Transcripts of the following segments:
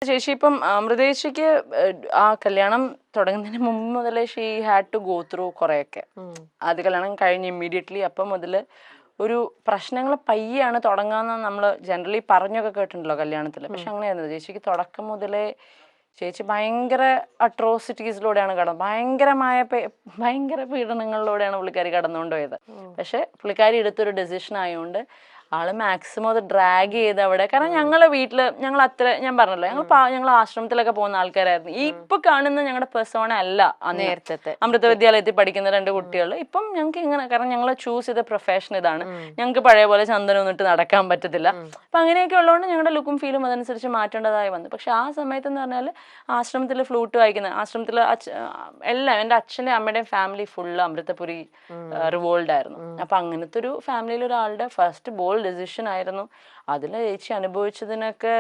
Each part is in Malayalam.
ചേച്ചി ഇപ്പം അമൃതേച്ചിക്ക് ആ കല്യാണം തുടങ്ങുന്നതിന് മുമ്പ് മുതലേ she had to go through കുറെയൊക്കെ. ആദ്യ കല്യാണം കഴിഞ്ഞ് ഇമ്മീഡിയറ്റ്ലി അപ്പം മുതൽ ഒരു പ്രശ്നങ്ങൾ പയ്യാണ് തുടങ്ങാന്ന് നമ്മൾ ജനറലി പറഞ്ഞൊക്കെ കേട്ടിട്ടുണ്ടല്ലോ കല്യാണത്തിൽ. പക്ഷെ അങ്ങനെയായിരുന്നു ചേച്ചിക്ക് തുടക്കം മുതലേ. ചേച്ചി ഭയങ്കര അട്രോസിറ്റീസിലൂടെയാണ് ഭയങ്കര പീഡനങ്ങളിലൂടെയാണ് പുള്ളിക്കാരി കടന്നുകൊണ്ടുപോയത്. പക്ഷെ പുള്ളിക്കാരി എടുത്തൊരു ഡെസിഷൻ ആയതുകൊണ്ട് ആള് മാക്സിമം അത് ഡ്രാഗ് ചെയ്ത് അവിടെ. കാരണം ഞങ്ങളെ വീട്ടില് ഞങ്ങൾ അത്ര, ഞാൻ പറഞ്ഞല്ലോ, ഞങ്ങൾ ആശ്രമത്തിലൊക്കെ പോകുന്ന ആൾക്കാരായിരുന്നു. ഈ ഇപ്പൊ കാണുന്ന ഞങ്ങളുടെ പെർസോണ അല്ല നേരത്തെ അമൃത വിദ്യാലയത്തിൽ പഠിക്കുന്ന 2 കുട്ടികൾ. ഇപ്പം ഞങ്ങൾക്ക് ഇങ്ങനെ, കാരണം ഞങ്ങൾ ചൂസ് ചെയ്ത പ്രൊഫഷൻ ഇതാണ്. ഞങ്ങൾക്ക് പഴയ പോലെ ചന്ദനം ഇട്ട് നടക്കാൻ പറ്റത്തില്ല. അപ്പൊ അങ്ങനെയൊക്കെ ഉള്ളതുകൊണ്ട് ഞങ്ങളുടെ ലുക്കും ഫീലും അതനുസരിച്ച് മാറ്റേണ്ടതായി വന്നു. പക്ഷെ ആ സമയത്ത് എന്ന് പറഞ്ഞാൽ ആശ്രമത്തിൽ ഫ്ലൂട്ട് വായിക്കുന്ന, ആശ്രമത്തിൽ എല്ലാം എൻ്റെ അച്ഛൻ്റെ അമ്മയുടെയും ഫാമിലി ഫുള്ള് അമൃതപുരി റിവോൾഡ് ആയിരുന്നു. അപ്പൊ അങ്ങനത്തെ ഒരു ഫാമിലിയിൽ ഒരാളുടെ ഫസ്റ്റ് ബോൾ ഡെസിഷൻ ആയിരുന്നു. അതിൽ ചേച്ചി അനുഭവിച്ചതിനൊക്കെ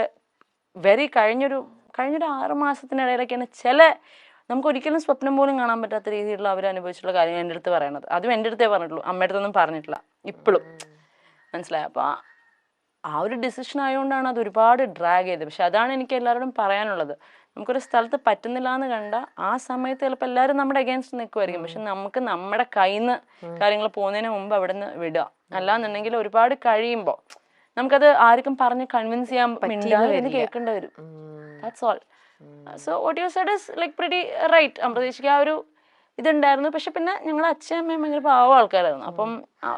കഴിഞ്ഞൊരു 6 മാസത്തിനിടയിലൊക്കെയാണ് നമുക്ക് ഒരിക്കലും സ്വപ്നം പോലും കാണാൻ പറ്റാത്ത രീതിയിലുള്ള അവർ അനുഭവിച്ചിട്ടുള്ള കാര്യങ്ങൾ എൻ്റെ അടുത്ത് പറയണത്. അതും എൻ്റെ അടുത്തേ പറഞ്ഞിട്ടുള്ളൂ, അമ്മയുടെ അടുത്തൊന്നും പറഞ്ഞിട്ടില്ല ഇപ്പോഴും. മനസ്സിലായി? അപ്പോൾ ആ ഒരു ഡിസിഷൻ ആയതുകൊണ്ടാണ് അത് ഒരുപാട് ഡ്രാഗ് ചെയ്തത്. പക്ഷെ അതാണ് എനിക്ക് എല്ലാവരോടും പറയാനുള്ളത്. നമുക്കൊരു സ്ഥലത്ത് പറ്റുന്നില്ല എന്ന് കണ്ട ആ സമയത്ത് ചിലപ്പോൾ എല്ലാവരും നമ്മുടെ അഗേൻസ്റ്റ് നിൽക്കുമായിരിക്കും. പക്ഷെ നമുക്ക് നമ്മുടെ കയ്യിൽ നിന്ന് കാര്യങ്ങൾ പോകുന്നതിന് മുമ്പ് അവിടെ നിന്ന് വിടുക. അല്ലാന്നുണ്ടെങ്കിൽ ഒരുപാട് കഴിയുമ്പോൾ നമുക്കത് ആർക്കും പറഞ്ഞ് കൺവിൻസ് ചെയ്യാൻ പറ്റില്ല, കേൾക്കേണ്ടി വരും. That's all. So what you said is like pretty right. അമൃതേച്ചിക്ക് ആ ഒരു ഇതുണ്ടായിരുന്നു. പക്ഷെ പിന്നെ ഞങ്ങളുടെ അച്ഛനും അമ്മയും ഭയങ്കര പാവ ആൾക്കാരായിരുന്നു. അപ്പം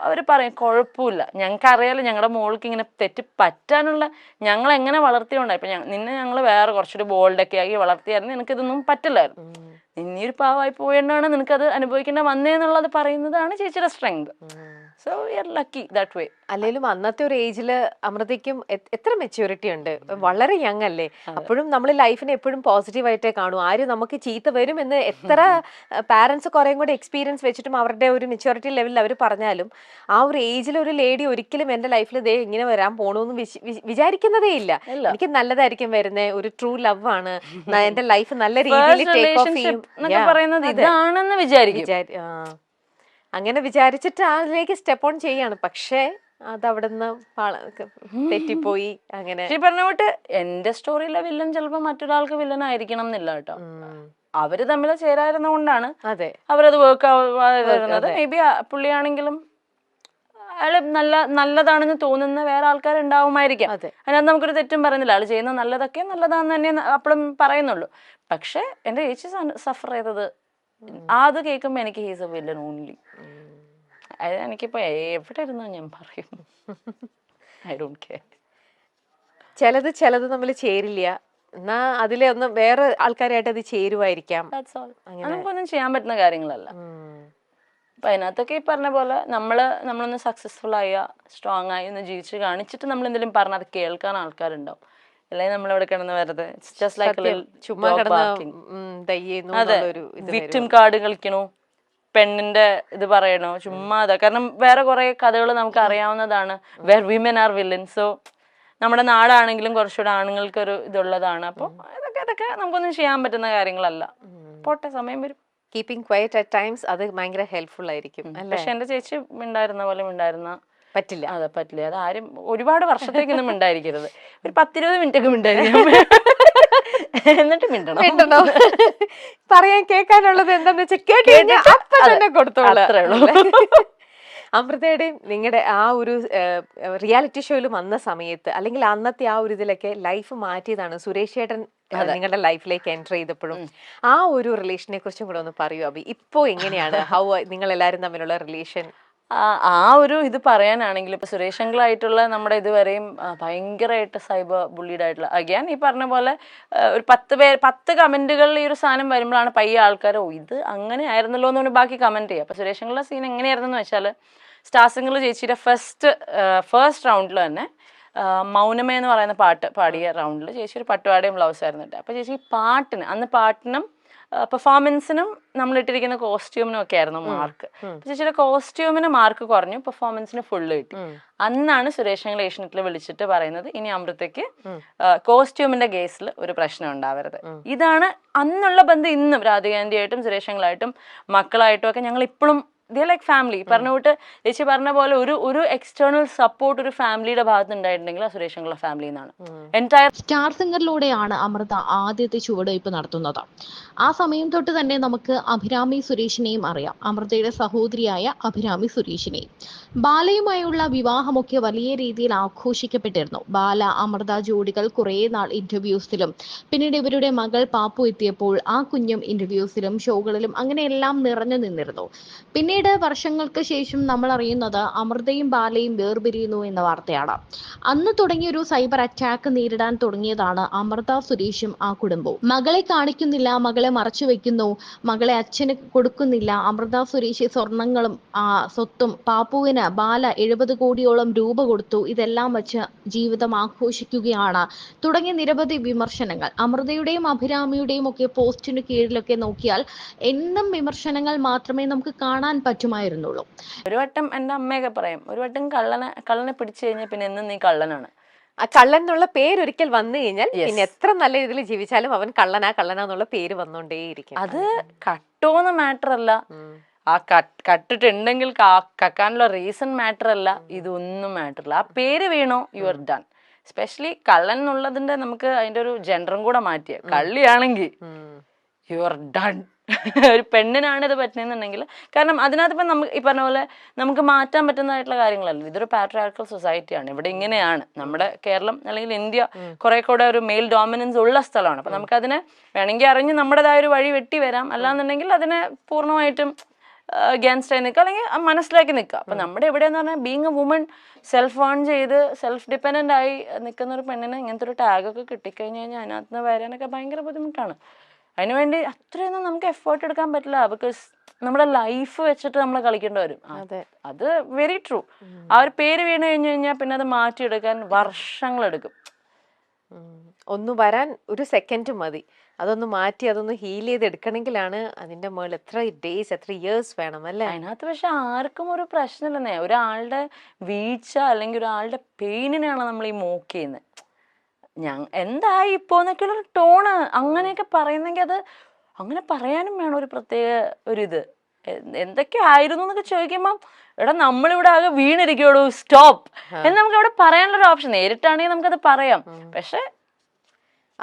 അവർ പറയും കുഴപ്പമില്ല, ഞങ്ങൾക്ക് അറിയാലോ ഞങ്ങളുടെ മോൾക്ക് ഇങ്ങനെ തെറ്റ് പറ്റാനുള്ള, ഞങ്ങൾ എങ്ങനെ വളർത്തിയോണ്ടായി. ഇപ്പൊ നിന്നെ ഞങ്ങൾ വേറെ കുറച്ചൊരു ബോൾഡൊക്കെ ആക്കി വളർത്തിയായിരുന്നു, നിനക്കിതൊന്നും പറ്റില്ലായിരുന്നു. നിന്നീ ഒരു പാവമായി പോയതുകൊണ്ടാണ് നിനക്കത് അനുഭവിക്കേണ്ട വന്നേന്നുള്ളത് പറയുന്നതാണ് ചേച്ചിയുടെ strength. So we are lucky that way. അല്ലെങ്കിലും അന്നത്തെ ഒരു ഏജില് അമൃതയ്ക്കും എത്ര മെച്യൂരിറ്റി ഉണ്ട്, വളരെ യങ് അല്ലേ. അപ്പോഴും നമ്മൾ ലൈഫിനെ എപ്പോഴും പോസിറ്റീവായിട്ടേ കാണൂ. ആരും നമുക്ക് ചീത്ത വരും എന്ന് എത്ര പാരന്റ്സ് കുറേയും കൂടെ എക്സ്പീരിയൻസ് വെച്ചിട്ടും അവരുടെ ഒരു മെച്യൂരിറ്റി ലെവലിൽ അവർ പറഞ്ഞാലും ആ ഒരു ഏജിൽ ഒരു ലേഡി ഒരിക്കലും എന്റെ ലൈഫിൽ ദേ ഇങ്ങനെ വരാൻ പോണൂന്ന് വിചാരിക്കുന്നതേ ഇല്ല. എനിക്ക് നല്ലതായിരിക്കും വരുന്നത്, ഒരു ട്രൂ ലവ് ആണ്, എന്റെ ലൈഫ് നല്ല രീതിയിൽ ടേക്ക് ഓഫ് ചെയ്യും ഇതാണെന്ന് വിചാരിക്കും. അങ്ങനെ വിചാരിച്ചിട്ട് അതിലേക്ക് സ്റ്റെപ്പ് ഓൺ ചെയ്യാണ്. പക്ഷേ അതവിടുന്ന് തെറ്റിപ്പോയി. അങ്ങനെ പറഞ്ഞ പോട്ട് എന്റെ സ്റ്റോറിയിലെ വില്ലൻ ചിലപ്പോ മറ്റൊരാൾക്ക് വില്ലൻ ആയിരിക്കണം എന്നില്ല കേട്ടോ. അവര് തമ്മിൽ ചേരായിരുന്ന കൊണ്ടാണ് അവരത് വർക്ക് ആവുന്നത്. മേ ബി പുള്ളിയാണെങ്കിലും അയാള് നല്ലതാണെന്ന് തോന്നുന്ന വേറെ ആൾക്കാരുണ്ടാവുമായിരിക്കാം. അതിനകത്ത് നമുക്കൊരു തെറ്റും പറയുന്നില്ല. ആള് ചെയ്യുന്ന നല്ലതൊക്കെ നല്ലതാന്ന് തന്നെ അപ്പോഴും പറയുന്നുള്ളൂ. പക്ഷെ എന്റെ ചേച്ചി സഫർ ചെയ്തത് അത് കേൾക്കുമ്പോ എനിക്ക് ഹീസ് എ വില്ലൻ ഓൺലി. അതായത് എനിക്കിപ്പോ എവിടെ ഇരുന്നോ ഞാൻ പറയും, ഐ ഡോണ്ട് കെയർ. ചിലത് നമ്മൾ ചേരില്ല, എന്നാ അതിലെ ഒന്ന് വേറെ ആൾക്കാരായിട്ട് അത് ചേരുവായിരിക്കാം. നമുക്കൊന്നും ചെയ്യാൻ പറ്റുന്ന കാര്യങ്ങളല്ല. അപ്പൊ അതിനകത്തൊക്കെ ഈ പറഞ്ഞ പോലെ നമ്മളൊന്ന് സക്സസ്ഫുൾ ആയ സ്ട്രോങ് ആയി ഒന്ന് ജീവിച്ച് കാണിച്ചിട്ട് നമ്മൾ എന്തെങ്കിലും പറഞ്ഞാൽ അത് കേൾക്കാൻ ആൾക്കാരുണ്ടാവും. അല്ലെങ്കിൽ നമ്മളിവിടെ കിടന്ന് വെറുതെ വിക്ടിം കാർഡ് കളിക്കണോ, പെണ്ണിന്റെ ഇത് പറയണോ, ചുമ്മാ അതാ. കാരണം വേറെ കുറെ കഥകൾ നമുക്ക് അറിയാവുന്നതാണ്, where women are villain. So നമ്മുടെ നാടാണെങ്കിലും കുറച്ചുകൂടെ ആണുങ്ങൾക്ക് ഒരു ഇതുള്ളതാണ്. അപ്പൊ ഇതൊക്കെ നമുക്കൊന്നും ചെയ്യാൻ പറ്റുന്ന കാര്യങ്ങളല്ല. പോട്ടെ, സമയം വരും. കീപ്പിംഗ് ക്വയറ്റ് അറ്റ് ടൈംസ് അത് ഭയങ്കര ഹെൽപ്ഫുൾ ആയിരിക്കും. പക്ഷെ എന്റെ ചേച്ചി മിണ്ടായിരുന്ന പോലെ മിണ്ടായിരുന്ന പറ്റില്ല. അതെ, പറ്റില്ല. അത് ആരും ഒരുപാട് വർഷത്തേക്കൊന്നും മിണ്ടായിരിക്കരുത്. ഒരു 10-20 മിനിറ്റ് ഒക്കെ മിണ്ടായിരിക്കും, എന്നിട്ട് മിണ്ടണം. പറയാൻ കേൾക്കാനുള്ളത് എന്താന്ന് വെച്ചാൽ കേട്ട് കൊടുത്തോളൂ. അമൃതയുടെയും നിങ്ങളുടെ ആ ഒരു റിയാലിറ്റി ഷോയിൽ വന്ന സമയത്ത്, അല്ലെങ്കിൽ അന്നത്തെ ആ ഒരു ഇതിലൊക്കെ ലൈഫ് മാറ്റിയതാണ് സുരേഷ് ചേട്ടൻ നിങ്ങളുടെ ലൈഫിലേക്ക് എൻ്റർ ചെയ്തപ്പോഴും. ആ ഒരു റിലേഷനെ കുറിച്ചും കൂടെ ഒന്ന് പറയൂ അഭി. ഇപ്പോ എങ്ങനെയാണ് നിങ്ങൾ എല്ലാവരും തമ്മിലുള്ള റിലേഷൻ? ആ ഒരു ഇത് പറയാനാണെങ്കിൽ ഇപ്പൊ സുരേഷ് അങ്കിളായിട്ടുള്ള നമ്മുടെ ഇതുവരെയും ഭയങ്കരമായിട്ട് സൈബർ ബുള്ളീഡ് ആയിട്ടുള്ള, അഗൈൻ ഈ പറഞ്ഞ പോലെ ഒരു 10 കമന്റുകളിൽ ഈ ഒരു സാധനം വരുമ്പോഴാണ് പയ്യ ആൾക്കാർ ഇത് അങ്ങനെ ആയിരുന്നല്ലോ എന്ന് ബാക്കി കമന്റ് ചെയ്യുക. അപ്പൊ സുരേഷ് അങ്കിളുടെ സീൻ എങ്ങനെയായിരുന്നു വെച്ചാൽ, സ്റ്റാർസിംഗിൾ ചേച്ചിയുടെ ഫസ്റ്റ് റൗണ്ടിൽ തന്നെ മൗനമേ എന്ന് പറയുന്ന പാട്ട് പാടിയ റൗണ്ടിൽ ചേച്ചി ഒരു പട്ടുപാടയും ബ്ലൗസ് ആയിരുന്നു. അപ്പൊ ചേച്ചി പാട്ടിനും പെർഫോമൻസിനും നമ്മൾ ഇട്ടിരിക്കുന്ന കോസ്റ്റ്യൂമിനും ഒക്കെ ആയിരുന്നു മാർക്ക്. ചേച്ചിയുടെ കോസ്റ്റ്യൂമിന് മാർക്ക് കുറഞ്ഞു, പെർഫോമൻസിന് ഫുള്ള് കിട്ടി. അന്നാണ് സുരേഷ് അങ്കിൾ ഏഷ്യനെറ്റിൽ വിളിച്ചിട്ട് പറയുന്നത്, ഇനി അമൃതയ്ക്ക് കോസ്റ്റ്യൂമിന്റെ കേസിൽ ഒരു പ്രശ്നം ഉണ്ടാവരുത്. ഇതാണ് അന്നുള്ള ബന്ധം. ഇന്നും രാധികാന്റിയായിട്ടും സുരേഷ് അങ്കിളായിട്ടും മക്കളായിട്ടും ഒക്കെ ഞങ്ങൾ ഇപ്പോഴും ലൈക്ക് ഫാമിലി. പറഞ്ഞ കൂട്ട് ചേച്ചി പറഞ്ഞ പോലെ ഒരു എക്സ്റ്റേണൽ സപ്പോർട്ട് ഒരു ഫാമിലിയുടെ ഭാഗത്ത് ഉണ്ടായിട്ടുണ്ടെങ്കിൽ ആ സുരേഷ് അങ്കിളുടെ ഫാമിലി എന്നാണ്. എൻറ്റയർ സ്റ്റാർ സിംഗറിലൂടെയാണ് അമൃത ആദ്യത്തെ ചുവടുവയ്പ് നടത്തുന്നത്. ആ സമയം തൊട്ട് തന്നെ നമുക്ക് അഭിരാമി സുരേഷിനെയും അറിയാം, അമൃതയുടെ സഹോദരിയായ അഭിരാമി സുരേഷിനെയും. ബാലയുമായുള്ള വിവാഹമൊക്കെ വലിയ രീതിയിൽ ആഘോഷിക്കപ്പെട്ടിരുന്നു. ബാല അമൃത ജോഡികൾ കുറേ നാൾ ഇന്റർവ്യൂസിലും പിന്നീട് ഇവരുടെ മകൾ പാപ്പു എത്തിയപ്പോൾ ആ കുഞ്ഞും ഇന്റർവ്യൂസിലും ഷോകളിലും അങ്ങനെയെല്ലാം നിറഞ്ഞു നിന്നിരുന്നു. പിന്നീട് വർഷങ്ങൾക്ക് ശേഷം നമ്മൾ അറിയുന്നത് അമൃതയും ബാലയും വേർപിരിയുന്നു എന്ന വാർത്തയാണ്. അന്ന് തുടങ്ങിയൊരു സൈബർ അറ്റാക്ക് നേരിടാൻ തുടങ്ങിയതാണ് അമൃത സുരേഷും ആ കുടുംബവും. മകളെ കാണിക്കുന്നില്ല, മകളെ മറച്ചു വെക്കുന്നു, മകളെ അച്ഛന് കൊടുക്കുന്നില്ല. അമൃത സുരേഷ് സ്വർണങ്ങളും സ്വത്തും, പാപ്പുവിന് ബാല 70 കോടിയോളം രൂപ കൊടുത്തു, ഇതെല്ലാം വെച്ച് ജീവിതം ആഘോഷിക്കുകയാണ് തുടങ്ങിയ നിരവധി വിമർശനങ്ങൾ. അമൃതയുടെയും അഭിരാമിയുടെയും ഒക്കെ പോസ്റ്റിന് കീഴിലൊക്കെ നോക്കിയാൽ എന്നും വിമർശനങ്ങൾ മാത്രമേ നമുക്ക് കാണാൻ പറ്റുമായിരുന്നുള്ളൂ. ഒരു വട്ടം എൻ്റെ അമ്മയൊക്കെ പറയും, ഒരു വട്ടം കള്ളനെ പിടിച്ചു കഴിഞ്ഞാൽ പിന്നെ എന്നും നീ കള്ളനാണ്. ആ കള്ളൻ എന്നുള്ള പേര് ഒരിക്കൽ വന്നു കഴിഞ്ഞാൽ പിന്നെ എത്ര നല്ല രീതിയിൽ ജീവിച്ചാലും അവൻ കള്ളനാന്നുള്ള പേര് വന്നോണ്ടേയിരിക്കും. അത് കട്ടോന്ന് മാറ്റർ അല്ല, ആ കട്ടിട്ടുണ്ടെങ്കിൽ കക്കാനുള്ള റീസൺ മാറ്റർ അല്ല, ഇതൊന്നും മാറ്റർ അല്ല. ആ പേര് വീണോ യു ആർ ഡൺ. എസ്പെഷ്യലി കള്ളൻ എന്നുള്ളതിന്റെ നമുക്ക് അതിന്റെ ഒരു ജെൻഡറും കൂടെ മാറ്റിയ കള്ളിയാണെങ്കിൽ യു ആർ ഡൺ. ഒരു പെണ്ണിനാണ് ഇത് പറ്റുന്നുണ്ടെങ്കിൽ, കാരണം അതിനകത്ത് ഇപ്പം നമുക്ക് ഈ പറഞ്ഞ പോലെ നമുക്ക് മാറ്റാൻ പറ്റുന്നതായിട്ടുള്ള കാര്യങ്ങളല്ല. ഇതൊരു പാട്രിയാർക്കൽ സൊസൈറ്റിയാണ്, ഇവിടെ ഇങ്ങനെയാണ്. നമ്മുടെ കേരളം അല്ലെങ്കിൽ ഇന്ത്യ കുറെ കൂടെ ഒരു മെയിൽ ഡോമിനൻസ് ഉള്ള സ്ഥലമാണ്. അപ്പം നമുക്കതിനെ വേണമെങ്കിൽ അറിഞ്ഞ് നമ്മുടേതായ ഒരു വഴി വെട്ടി വരാം, അല്ലാന്നുണ്ടെങ്കിൽ അതിനെ പൂർണ്ണമായിട്ടും അഗേൻസ്റ്റ് ആയി നിൽക്കുക, അല്ലെങ്കിൽ മനസ്സിലാക്കി നിൽക്കുക. അപ്പം നമ്മുടെ എവിടെയെന്ന് പറഞ്ഞാൽ being A woman, self earn ചെയ്ത് സെൽഫ് ഡിപ്പെൻഡൻ്റ് ആയി നിൽക്കുന്ന ഒരു പെണ്ണിന് ഇങ്ങനത്തെ ഒരു ടാഗൊക്കെ കിട്ടിക്കഴിഞ്ഞ് കഴിഞ്ഞാൽ അതിനകത്ത് നിന്ന് വരാനൊക്കെ ഭയങ്കര ബുദ്ധിമുട്ടാണ്. അതിനുവേണ്ടി അത്രയൊന്നും നമുക്ക് എഫേർട്ട് എടുക്കാൻ പറ്റില്ല, ബിക്കോസ് നമ്മുടെ ലൈഫ് വെച്ചിട്ട് നമ്മൾ കളിക്കേണ്ടി വരും. അത് വെരി ട്രൂ. ആ ഒരു പേര് വീണ് കഴിഞ്ഞു കഴിഞ്ഞാൽ പിന്നെ അത് മാറ്റിയെടുക്കാൻ വർഷങ്ങളെടുക്കും. ഒന്ന് വരാൻ ഒരു സെക്കൻഡ് മതി, അതൊന്ന് മാറ്റി അതൊന്ന് ഹീൽ ചെയ്ത് എടുക്കണമെങ്കിലാണ് അതിന്റെ മുകളിൽ എത്ര ഡേയ്സ് എത്ര ഇയേഴ്സ് വേണം അല്ലേ. അതിനകത്ത് പക്ഷെ ആർക്കും ഒരു പ്രശ്നമില്ലെന്നേ. ഒരാളുടെ വീഴ്ച അല്ലെങ്കിൽ ഒരാളുടെ പെയിനിനാണ് നമ്മൾ ഈ മോക്ക് ചെയ്യുന്നത്. എന്തായി ഇപ്പോന്നൊക്കെയുള്ളൊരു ടോണ് അങ്ങനെയൊക്കെ പറയുന്നെങ്കിൽ അത് അങ്ങനെ പറയാനും വേണം ഒരു പ്രത്യേക ഒരിത്. എന്തൊക്കെ ആയിരുന്നു എന്നൊക്കെ ചോദിക്കുമ്പം എടാ നമ്മളിവിടെ ആകെ വീണിരിക്കുള്ളൂ, സ്റ്റോപ്പ് എന്ന് നമുക്ക് അവിടെ പറയാനുള്ളൊരു ഓപ്ഷൻ. നേരിട്ടാണെങ്കിൽ നമുക്കത് പറയാം, പക്ഷെ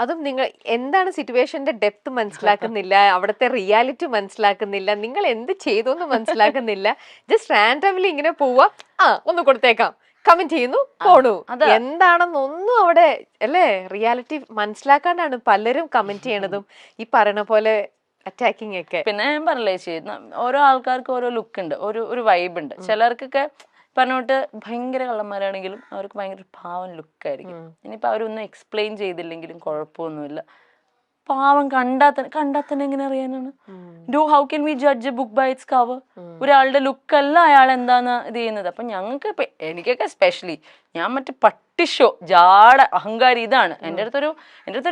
അതും നിങ്ങൾ എന്താണ് സിറ്റുവേഷന്റെ ഡെപ്ത് മനസ്സിലാക്കുന്നില്ല, അവിടുത്തെ റിയാലിറ്റി മനസ്സിലാക്കുന്നില്ല, നിങ്ങൾ എന്ത് ചെയ്തു എന്ന് മനസ്സിലാക്കുന്നില്ല. ജസ്റ്റ് റാൻഡംലി ഇങ്ങനെ പോവാ, ഒന്ന് കൊടുത്തേക്കാം, കമന്റ് ചെയ്യുന്നു, പോണു. എന്താണെന്നൊന്നും അവിടെ അല്ലേ റിയാലിറ്റി മനസ്സിലാക്കാണ്ടാണ് പലരും കമന്റ് ചെയ്യണതും ഈ പറയണ പോലെ അറ്റാക്കിങ് ഒക്കെ. പിന്നെ ഞാൻ പറഞ്ഞില്ലേ ചേച്ചി, ഓരോ ആൾക്കാർക്ക് ഓരോ ലുക്ക് ഉണ്ട്, ഒരു വൈബ് ഉണ്ട്. ചിലർക്കൊക്കെ പറഞ്ഞോട്ട് ഭയങ്കര കള്ളന്മാരാണെങ്കിലും അവർക്ക് ഭയങ്കര പാവം ലുക്കായിരിക്കും. ഇനിയിപ്പോൾ അവരൊന്നും എക്സ്പ്ലെയിൻ ചെയ്തില്ലെങ്കിലും കുഴപ്പമൊന്നുമില്ല. പാവം കണ്ടാത്തന്നെ എങ്ങനെ അറിയാനാണ്? How can we judge a book by its cover? ഒരാളുടെ ലുക്കല്ല അയാൾ എന്താന്ന് ഇത് ചെയ്യുന്നത്. അപ്പം ഞങ്ങൾക്ക് ഇപ്പം എനിക്കൊക്കെ സ്പെഷ്യലി ഞാൻ മറ്റേ പട്ടിഷോ ജാട അഹങ്കാരി ഇതാണ്. എൻ്റെ അടുത്തൊരു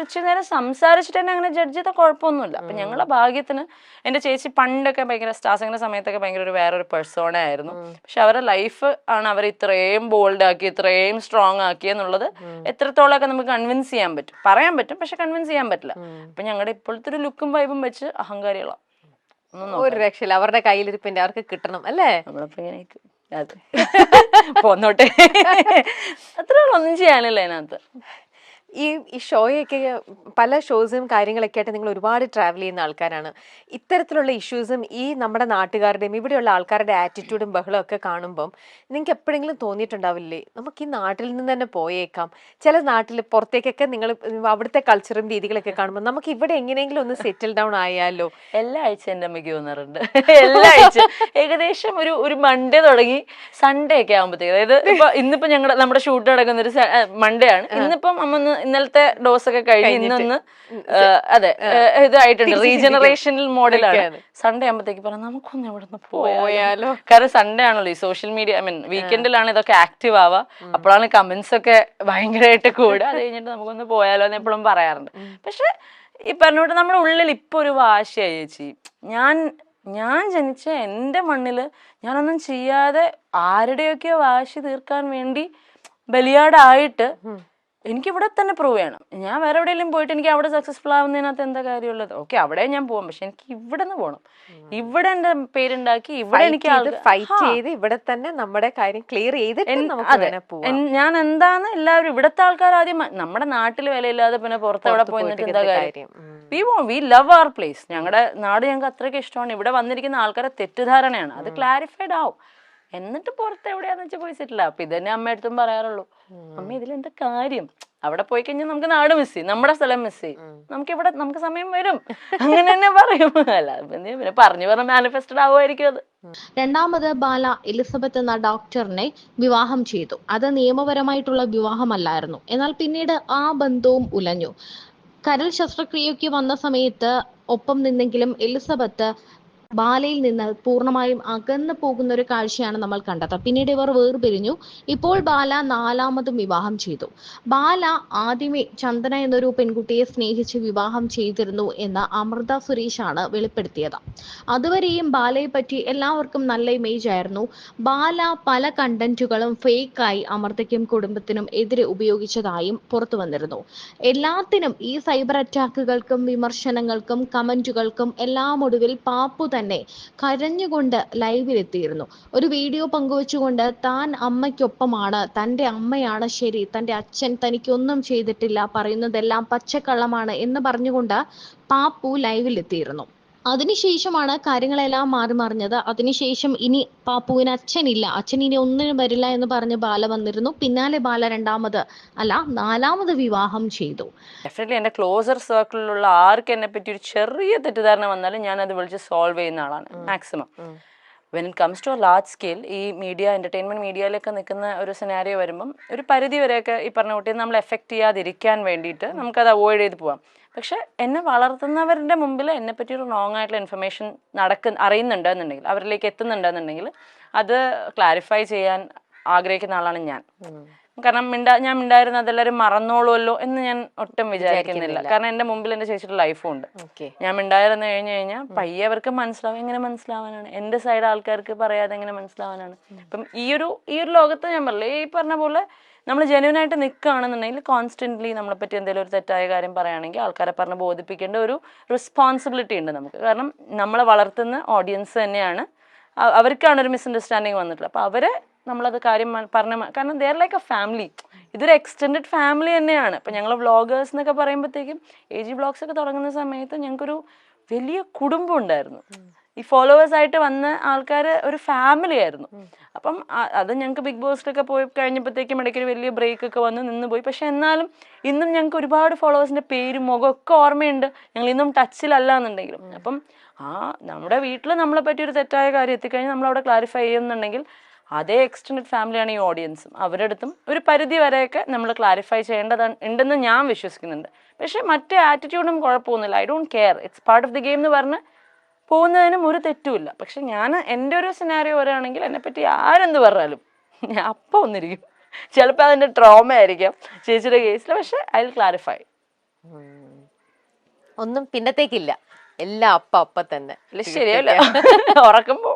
ഇച്ചിരി നേരം സംസാരിച്ചിട്ട് തന്നെ അങ്ങനെ ജഡ്ജ് ചെയ്താൽ കുഴപ്പമൊന്നുമില്ല. അപ്പം ഞങ്ങളുടെ ഭാഗ്യത്തിന് എൻ്റെ ചേച്ചി പണ്ടൊക്കെ ഭയങ്കര സ്റ്റാർസിങ്ങിൻ്റെ സമയത്തൊക്കെ ഭയങ്കര വേറൊരു പേഴ്സോണ ആയിരുന്നു. പക്ഷെ അവരുടെ ലൈഫ് ആണ് അവർ ഇത്രയും ബോൾഡ് ആക്കി ഇത്രയും സ്ട്രോങ് ആക്കി എന്നുള്ളത് എത്രത്തോളമൊക്കെ നമുക്ക് കൺവിൻസ് ചെയ്യാൻ പറ്റും, പറയാൻ പറ്റും, പക്ഷെ കൺവിൻസ് ചെയ്യാൻ പറ്റില്ല. അപ്പം ഞങ്ങളുടെ ഇപ്പോഴത്തെ ഒരു ലുക്കും വൈബും വെച്ച് അഹങ്കാരികളാണ്. ഒരു രക്ഷയില്ല, അവരുടെ കയ്യിലിരിപ്പിന്റെ അവർക്ക് കിട്ടണം അല്ലേ. നമ്മളിപ്പോ ഇങ്ങനെ അതെ പോന്നോട്ടെ, അത്ര ഒന്നും ചെയ്യാനില്ല അതിനകത്ത്. ഈ ഷോയൊക്കെ പല ഷോസും കാര്യങ്ങളൊക്കെ ആയിട്ട് നിങ്ങൾ ഒരുപാട് ട്രാവൽ ചെയ്യുന്ന ആൾക്കാരാണ്. ഇത്തരത്തിലുള്ള ഇഷ്യൂസും ഈ നമ്മുടെ നാട്ടുകാരുടെയും ഇവിടെയുള്ള ആൾക്കാരുടെ ആറ്റിറ്റ്യൂഡും ബഹളവും ഒക്കെ കാണുമ്പം നിങ്ങൾക്ക് എപ്പോഴെങ്കിലും തോന്നിയിട്ടുണ്ടാവില്ലേ നമുക്ക് ഈ നാട്ടിൽ നിന്ന് തന്നെ പോയേക്കാം? ചില നാട്ടിൽ പുറത്തേക്കൊക്കെ നിങ്ങൾ അവിടുത്തെ കൾച്ചറും രീതികളൊക്കെ കാണുമ്പോൾ നമുക്ക് ഇവിടെ എങ്ങനെയെങ്കിലും ഒന്ന് സെറ്റിൽ ഡൗൺ ആയാലോ? എല്ലാ ആഴ്ച എൻ്റെ അമ്മയ്ക്ക് തോന്നാറുണ്ട്. എല്ലാ ആഴ്ച ഏകദേശം ഒരു മൺഡേ തുടങ്ങി സൺഡേ ഒക്കെ ആകുമ്പോഴത്തേക്ക്, അതായത് ഇപ്പൊ ഇന്നിപ്പോ നമ്മുടെ ഷൂട്ട് നടക്കുന്ന ഒരു മൺഡേ ആണ്. ഇന്നിപ്പം അമ്മ ഇന്നലത്തെ ഡോസ് ഒക്കെ കഴിഞ്ഞ് ഇന്നൊന്ന് അതെ ഇതായിട്ടുണ്ട്, റീജനറേഷണൽ മോഡലാണ്. സൺഡേ ആകുമ്പോഴത്തേക്ക് പറയാം നമുക്കൊന്ന് എവിടെ നിന്ന് പോയാലോ. കാരണം സൺഡേ ആണല്ലോ ഈ സോഷ്യൽ മീഡിയ, ഐ മീൻ വീക്കെൻഡിലാണ് ഇതൊക്കെ ആക്റ്റീവ് ആവുക, അപ്പോഴാണ് കമന്റ്സ് ഒക്കെ ഭയങ്കരമായിട്ട് കൂടുക. അത് കഴിഞ്ഞിട്ട് നമുക്കൊന്ന് പോയാലോ എന്ന് എപ്പോഴും പറയാറുണ്ട്. പക്ഷെ ഈ പറഞ്ഞോട്ട് നമ്മുടെ ഉള്ളിൽ ഇപ്പൊ ഒരു വാശിയായി ചേച്ചി. ഞാൻ ജനിച്ച എൻ്റെ മണ്ണില് ഞാനൊന്നും ചെയ്യാതെ ആരുടെയൊക്കെയോ വാശി തീർക്കാൻ വേണ്ടി ബലിയാടായിട്ട് എനിക്ക് ഇവിടെ തന്നെ പ്രൂവ് ചെയ്യണം. ഞാൻ വേറെ എവിടെയെങ്കിലും പോയിട്ട് എനിക്ക് അവിടെ സക്സസ്ഫുൾ ആവുന്നതിനകത്ത് എന്താ കാര്യമുള്ളത്? ഓക്കെ, അവിടെ ഞാൻ പോവാം, പക്ഷെ എനിക്ക് ഇവിടെ നിന്ന് പോകണം. ഇവിടെ എന്റെ പേരുണ്ടാക്കി ഇവിടെ എനിക്ക് ഫൈറ്റ് ചെയ്ത് ഇവിടെ തന്നെ നമ്മുടെ കാര്യം ക്ലിയർ ചെയ്തിട്ട് നമുക്ക് വേണേ പോവാം. ഞാൻ എന്താന്ന് എല്ലാവരും ഇവിടുത്തെ ആൾക്കാർ ആദ്യം നമ്മുടെ നാട്ടിൽ വിലയില്ലാതെ പിന്നെ പുറത്ത് എവിടെ പോയിട്ട് എന്താ കാര്യം? We love our place. ഞങ്ങളുടെ നാട് ഞങ്ങൾക്ക് അത്രയ്ക്ക് ഇഷ്ടമാണ്. ഇവിടെ വന്നിരിക്കുന്ന ആൾക്കാരെ തെറ്റിദ്ധാരണയാണ്, അത് ക്ലാരിഫൈഡ് ആവും. എന്നിട്ട് പുറത്ത് എവിടെയാന്ന് വെച്ചാൽ പോയി സെറ്റിൽ. അപ്പൊ ഇതന്നെ അമ്മ അടുത്തും പറയാറുള്ളൂ, അമ്മ ഇതിലെന്താ കാര്യം? അവിടെ പോയി കഴിഞ്ഞാൽ നമുക്ക് നാട് മിസ് ചെയ്യും, നമ്മുടെ സ്ഥലം മിസ് ചെയ്യും, നമുക്ക് സമയം വരും, അങ്ങനെ തന്നെ പറയും. അല്ല പിന്നെ പറഞ്ഞു മാനിഫെസ്റ്റഡ് ആവുമായിരിക്കും അത്. രണ്ടാമത് ബാല എലിസബത്ത് എന്ന ഡോക്ടറിനെ വിവാഹം ചെയ്തു. അത് നിയമപരമായിട്ടുള്ള വിവാഹമല്ലായിരുന്നു. എന്നാൽ പിന്നീട് ആ ബന്ധവും ഉലഞ്ഞു. കരൾ ശസ്ത്രക്രിയയ്ക്ക് വന്ന സമയത്ത് ഒപ്പം നിന്നെങ്കിലും എലിസബത്ത് ബാലയിൽ നിന്ന് പൂർണ്ണമായും അകന്നു പോകുന്ന ഒരു കാഴ്ചയാണ് നമ്മൾ കണ്ടത്. പിന്നീട് ഇവർ വേർപിരിഞ്ഞു. ഇപ്പോൾ ബാല 4ാമതും വിവാഹം ചെയ്തു. ബാല ആദ്യമേ ചന്ദന എന്നൊരു പെൺകുട്ടിയെ സ്നേഹിച്ച് വിവാഹം ചെയ്തിരുന്നു എന്ന് അമൃത സുരേഷാണ് വെളിപ്പെടുത്തിയത്. അതുവരെയും ബാലയെ പറ്റി എല്ലാവർക്കും നല്ല ഇമേജ് ആയിരുന്നു. ബാല പല കണ്ടന്റുകളും ഫേക്കായി അമൃതയ്ക്കും കുടുംബത്തിനും എതിരെ ഉപയോഗിച്ചതായും പുറത്തു വന്നിരുന്നു. എല്ലാത്തിനും ഈ സൈബർ അറ്റാക്കുകൾക്കും വിമർശനങ്ങൾക്കും കമന്റുകൾക്കും എല്ലാം ഒടുവിൽ പാപ്പു തന്നെ കരഞ്ഞുകൊണ്ട് ലൈവിലെത്തിയിരുന്നു. ഒരു വീഡിയോ പങ്കുവച്ചുകൊണ്ട് താൻ അമ്മയ്ക്കൊപ്പമാണ്, തന്റെ അമ്മയാണ് ശരി, തന്റെ അച്ഛൻ തനിക്കൊന്നും ചെയ്തിട്ടില്ല, പറയുന്നതെല്ലാം പച്ചക്കള്ളമാണ് എന്ന് പറഞ്ഞുകൊണ്ട് പാപ്പു ലൈവിലെത്തിയിരുന്നു. അതിനുശേഷമാണ് കാര്യങ്ങളെല്ലാം മാറി മറിഞ്ഞത്. അതിനുശേഷം ഇനി പാപ്പുവിന് അച്ഛനില്ല, അച്ഛൻ ഇനി ഒന്നിനും വരില്ല എന്ന് പറഞ്ഞ് ബാല വന്നിരുന്നു. പിന്നാലെ ബാല 4ാമത് വിവാഹം ചെയ്തു. ഡെഫിനറ്റ്ലി എൻ്റെ ക്ലോസർ സർക്കിളിലുള്ള ആർക്ക് എന്നെ പറ്റി ഒരു ചെറിയ തെറ്റിദ്ധാരണ വന്നാലും ഞാൻ അത് വിളിച്ച് സോൾവ് ചെയ്യുന്ന ആളാണ് maximum. When it comes to a large scale, ഈ എൻ്റർടൈൻമെൻറ്റ് മീഡിയയിലൊക്കെ നിൽക്കുന്ന ഒരു സിനാരിയോ വരുമ്പം ഒരു പരിധി വരെയൊക്കെ ഈ പറഞ്ഞ കുട്ടിയെ നമ്മൾ എഫക്റ്റ് ചെയ്യാതിരിക്കാൻ വേണ്ടിയിട്ട് നമുക്കത് അവോയ്ഡ് ചെയ്ത് പോവാം. പക്ഷെ എന്നെ വളർത്തുന്നവരുടെ മുമ്പിൽ എന്നെപ്പറ്റി ഒരു റോങ് ആയിട്ടുള്ള ഇൻഫർമേഷൻ അറിയുന്നുണ്ടെന്നുണ്ടെങ്കിൽ, അവരിലേക്ക് എത്തുന്നുണ്ടെന്നുണ്ടെങ്കിൽ അത് ക്ലാരിഫൈ ചെയ്യാൻ ആഗ്രഹിക്കുന്ന ആളാണ് ഞാൻ. കാരണം ഞാൻ മിണ്ടായിരുന്ന അതെല്ലാവരും മറന്നോളുമല്ലോ എന്ന് ഞാൻ ഒട്ടും വിചാരിക്കുന്നില്ല. കാരണം എൻ്റെ മുമ്പിൽ എൻ്റെ ചേച്ചിയുടെ ലൈഫും ഉണ്ട്. ഞാൻ മിണ്ടായിരുന്നു കഴിഞ്ഞാൽ പയ്യെ അവർക്ക് മനസ്സിലാവും. എങ്ങനെ മനസ്സിലാവാനാണ്? എൻ്റെ സൈഡ് ആൾക്കാർക്ക് പറയാതെ എങ്ങനെ മനസ്സിലാവാനാണ്? അപ്പം ഈ ഒരു ലോകത്ത് ഞാൻ പറഞ്ഞില്ലേ, ഈ പറഞ്ഞ പോലെ നമ്മൾ ജെന്യൂൻ ആയിട്ട് നിൽക്കുകയാണെന്നുണ്ടെങ്കിൽ കോൺസ്റ്റന്റ്ലി നമ്മളെ പറ്റി എന്തെങ്കിലും ഒരു തെറ്റായ കാര്യം പറയുകയാണെങ്കിൽ ആൾക്കാരെ പറഞ്ഞ് ബോധിപ്പിക്കേണ്ട ഒരു റെസ്പോൺസിബിലിറ്റി ഉണ്ട് നമുക്ക്. കാരണം നമ്മളെ വളർത്തുന്ന ഓഡിയൻസ് തന്നെയാണ്, അവർക്കാണ് ഒരു മിസ്അണ്ടർസ്റ്റാൻഡിങ് വന്നിട്ടുള്ളത്. അപ്പോൾ അവരെ നമ്മളത് കാര്യം കാരണം they are like A family. ഇതൊരു എക്സ്റ്റെൻഡഡ് ഫാമിലി തന്നെയാണ്. ഇപ്പം ഞങ്ങൾ വ്ളോഗേഴ്സ് എന്നൊക്കെ പറയുമ്പോഴത്തേക്കും AG വ്ളോഗ്സ് ഒക്കെ തുടങ്ങുന്ന സമയത്ത് ഞങ്ങൾക്കൊരു വലിയ കുടുംബം ഉണ്ടായിരുന്നു. ഈ ഫോളോവേഴ്സ് ആയിട്ട് വന്ന ആൾക്കാർ ഒരു ഫാമിലി ആയിരുന്നു. അപ്പം അത് ഞങ്ങൾക്ക് ബിഗ് ബോസിലൊക്കെ പോയി കഴിഞ്ഞപ്പോഴത്തേക്കും ഇടയ്ക്കൊരു വലിയ ബ്രേക്ക് ഒക്കെ വന്ന് നിന്ന് പോയി. പക്ഷെ എന്നാലും ഇന്നും ഞങ്ങൾക്ക് ഒരുപാട് ഫോളോവേഴ്സിൻ്റെ പേരും മുഖമൊക്കെ ഓർമ്മയുണ്ട്. ഞങ്ങൾ ഇന്നും ടച്ചിലല്ല എന്നുണ്ടെങ്കിലും. അപ്പം നമ്മുടെ വീട്ടിൽ നമ്മളെ പറ്റി ഒരു തെറ്റായ കാര്യം എത്തിക്കഴിഞ്ഞാൽ നമ്മളവിടെ ക്ലാരിഫൈ ചെയ്യുന്നുണ്ടെങ്കിൽ അതേ എക്സ്റ്റെൻഡഡ് ഫാമിലിയാണ് ഈ ഓഡിയൻസും. അവരുടെ അടുത്തും ഒരു പരിധി വരെയൊക്കെ നമ്മൾ ക്ലാരിഫൈ ഉണ്ടെന്ന് ഞാൻ വിശ്വസിക്കുന്നുണ്ട്. പക്ഷെ മറ്റേ ആറ്റിറ്റ്യൂഡും കുഴപ്പമൊന്നുമില്ല. I don't care, it's part of the game എന്ന് പറഞ്ഞ് പോകുന്നതിനും ഒരു തെറ്റുമില്ല. പക്ഷെ ഞാൻ എൻ്റെ ഒരു സിനാരിയോ വരികയാണെങ്കിൽ എന്നെപ്പറ്റി ആരെന്ത് പറഞ്ഞാലും ഞാൻ അപ്പം ഒന്നിരിക്കും. ചിലപ്പോൾ അതിൻ്റെ ട്രോമ ആയിരിക്കാം ചേച്ചിയുടെ കേസിൽ, പക്ഷെ ഐ വിൽ ക്ലാരിഫൈ. ഒന്നും പിന്നത്തേക്കില്ല, എല്ലാം അപ്പ തന്നെ. ശരിയല്ല, ഉറക്കുമ്പോൾ